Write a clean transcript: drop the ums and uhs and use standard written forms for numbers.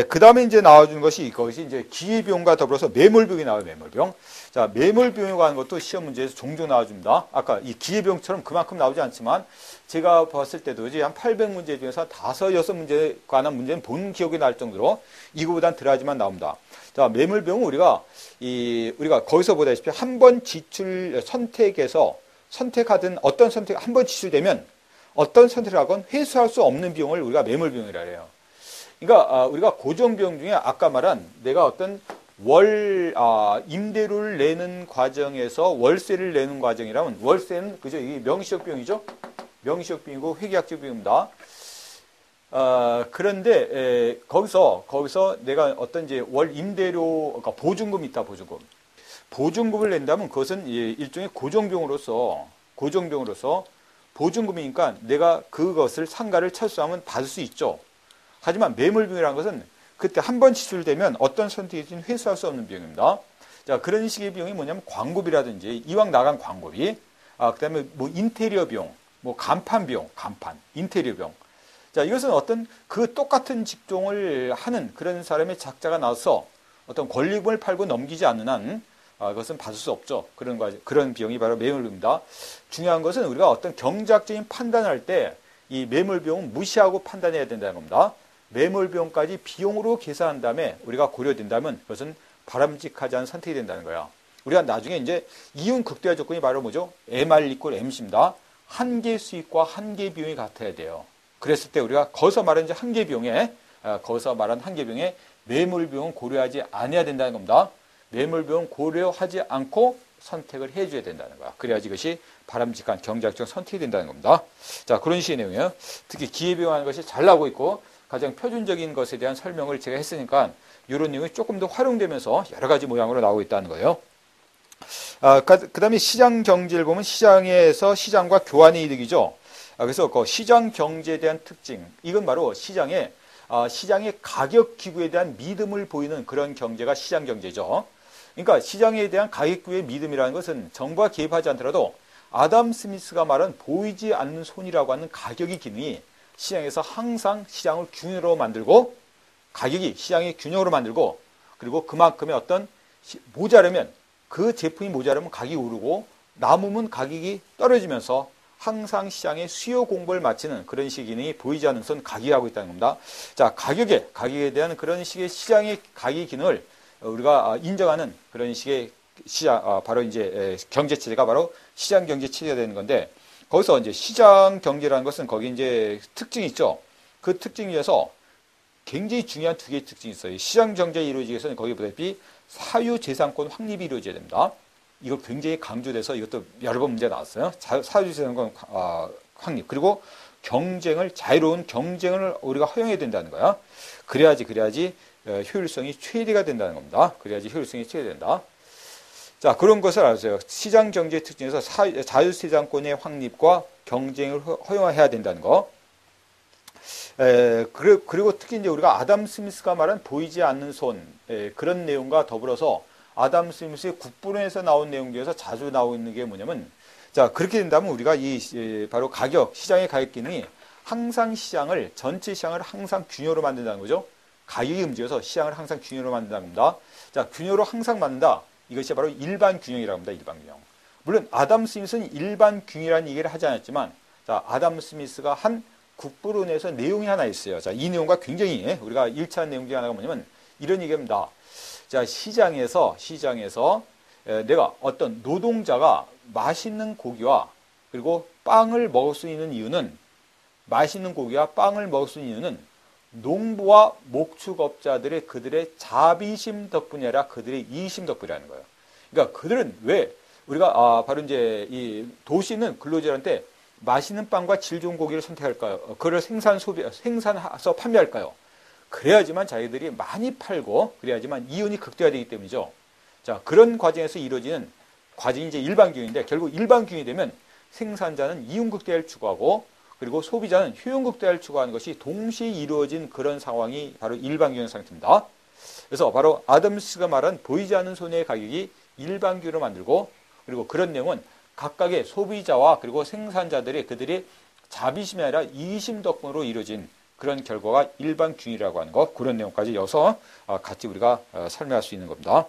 그 다음에 이제 나와주는 것이 이것이 이제 기회비용과 더불어서 매몰비용이 나와요, 매몰비용. 자, 매몰비용이라고 하는 것도 시험 문제에서 종종 나와줍니다. 아까 이 기회비용처럼 그만큼 나오지 않지만 제가 봤을 때도 이제 한 800문제 중에서 5, 6문제에 관한 문제는 본 기억이 날 정도로 이거보단 덜하지만 나옵니다. 자, 매몰비용은 우리가 거기서 보다시피 한 번 지출 선택에서 선택하든 어떤 선택, 한 번 지출되면 어떤 선택을 하건 회수할 수 없는 비용을 우리가 매몰비용이라 해요. 그러니까 우리가 고정비용 중에 아까 말한 내가 어떤 임대료를 내는 과정에서 월세를 내는 과정이라면 월세는 그죠? 이게 명시적 비용이죠? 명시적 비용이고 회계학적 비용입니다. 그런데 거기서 내가 어떤 이제 월 임대료, 그러니까 보증금이 있다, 보증금. 보증금을 낸다면 그것은 일종의 고정비용으로서 보증금이니까 내가 그것을 상가를 철수하면 받을 수 있죠. 하지만 매몰비용이라는 것은 그때 한 번 지출되면 어떤 선택이든 회수할 수 없는 비용입니다. 자, 그런 식의 비용이 뭐냐면 광고비라든지 이왕 나간 광고비, 그다음에 뭐 인테리어 비용, 뭐 간판 비용, 인테리어 비용. 자, 이것은 어떤 그 똑같은 직종을 하는 그런 사람의 작자가 나와서 어떤 권리금을 팔고 넘기지 않는 한 그것은 받을 수 없죠. 그런 비용이 바로 매몰비용입니다. 중요한 것은 우리가 어떤 경제학적인 판단을 할 때 이 매몰비용은 무시하고 판단해야 된다는 겁니다. 매몰비용까지 비용으로 계산한 다음에 우리가 고려된다면 그것은 바람직하지 않은 선택이 된다는 거야. 우리가 나중에 이제 이윤 극대화 조건이 바로 뭐죠? MR=MC입니다. 한계 수익과 한계 비용이 같아야 돼요. 그랬을 때 우리가 거기서 말한 이제 한계 비용에 매몰비용은 고려하지 않아야 된다는 겁니다. 매몰비용 고려하지 않고 선택을 해줘야 된다는 거야. 그래야지 이것이 바람직한 경제학적 선택이 된다는 겁니다. 자, 그런 식의 내용이에요. 특히 기회비용 하는 것이 잘 나오고 있고 가장 표준적인 것에 대한 설명을 제가 했으니까 이런 내용이 조금 더 활용되면서 여러 가지 모양으로 나오고 있다는 거예요. 그 다음에 시장 경제를 보면 시장에서 시장과 교환의 이득이죠. 그래서 그 시장 경제에 대한 특징, 이건 바로 시장의 가격 기구에 대한 믿음을 보이는 그런 경제가 시장 경제죠. 그러니까 시장에 대한 가격 기구의 믿음이라는 것은 정부가 개입하지 않더라도 아담 스미스가 말한 보이지 않는 손이라고 하는 가격의 기능이 시장에서 항상 시장을 균형으로 만들고 가격이 시장의 균형으로 만들고 그리고 그만큼의 어떤 모자라면 그 제품이 모자라면 가격이 오르고 남으면 가격이 떨어지면서 항상 시장의 수요 공급을 맞추는 그런 식의 기능이 보이지 않는 손 가격이 하고 있다는 겁니다. 자, 가격에 대한 그런 식의 시장의 가격 기능을 우리가 인정하는 그런 식의 시장, 바로 이제 경제 체제가 바로 시장 경제 체제가 되는 건데 거기서 이제 시장 경제라는 것은 거기 이제 특징이 있죠. 그 특징 위에서 굉장히 중요한 두 개의 특징이 있어요. 시장 경제가 이루어지기 위해서는 거기 보다시피 사유재산권 확립이 이루어져야 됩니다. 이거 굉장히 강조돼서 이것도 여러 번 문제 나왔어요. 사유재산권 확립. 그리고 자유로운 경쟁을 우리가 허용해야 된다는 거야. 그래야지 효율성이 최대가 된다는 겁니다. 그래야지 효율성이 최대된다. 자, 그런 것을 알아주세요. 시장 경제의 특징에서 자유시장권의 확립과 경쟁을 허용해야 된다는 거. 그리고 특히 이제 우리가 아담 스미스가 말한 보이지 않는 손, 그런 내용과 더불어서 아담 스미스의 국부론에서 나온 내용 중에서 자주 나오고 있는 게 뭐냐면, 자, 그렇게 된다면 우리가 바로 시장의 가격 기능이 항상 전체 시장을 항상 균형으로 만든다는 거죠. 가격이 움직여서 시장을 항상 균형으로 만든다는 겁니다. 자, 균형으로 항상 만든다. 이것이 바로 일반 균형이라고 합니다. 일반 균형. 물론 아담 스미스는 일반 균형이라는 얘기를 하지 않았지만, 자, 아담 스미스가 한 국부론에서 내용이 하나 있어요. 자, 이 내용과 굉장히 우리가 일치한 내용 중에 하나가 뭐냐면 이런 얘기입니다. 자, 시장에서 내가 어떤 노동자가 맛있는 고기와 그리고 빵을 먹을 수 있는 이유는 농부와 목축업자들의 그들의 자비심 덕분이 아니라 그들의 이심 덕분이라는 거예요. 그러니까 그들은 왜 우리가 바로 이제 이 도시는 근로자한테 맛있는 빵과 질 좋은 고기를 선택할까요? 그걸 생산해서 판매할까요? 그래야지만 자기들이 많이 팔고 그래야지만 이윤이 극대화되기 때문이죠. 자, 그런 과정에서 이루어지는 과정이 이제 일반균인데 결국 일반균이 되면 생산자는 이윤 극대화를 추구하고 그리고 소비자는 효용 극대화를 추구하는 것이 동시에 이루어진 그런 상황이 바로 일반균형 상태입니다. 그래서 바로 아담스가 말한 보이지 않는 손해의 가격이 일반균으로 만들고 그리고 그런 내용은 각각의 소비자와 그리고 생산자들의 그들의 자비심이 아니라 이심 덕분으로 이루어진 그런 결과가 일반균이라고 하는 것, 그런 내용까지 여서 같이 우리가 설명할 수 있는 겁니다.